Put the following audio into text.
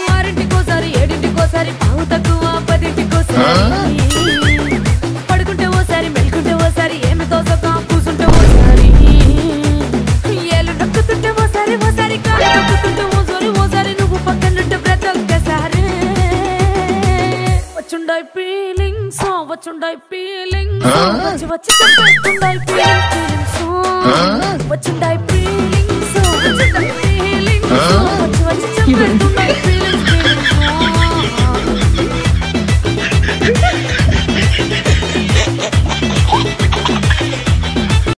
ఆరింటికోసారి ఏడింటికోసారి పావు తక్కువ పదింటికోసారి పడుకుంటే ఓసారి మెలుకుంటే ఓసారి ఏమి తోసక కూసుంటే ఓసారి ఏళ్ళు నొక్కుతుంటే ఓసారి ఓసారి కాలు నొక్కుతుంటే ఓసారి ఓసారి నువ్వు పక్కనుంటే ప్రతి ఒక్కసారి వచ్చుండాయి ఫీలింగ్స్ వచ్చుండాయి ఫీలింగ్స్ వచ్చి వచ్చి చెప్పేస్తుండాయి ఫీలింగ్స్ వచ్చుండాయి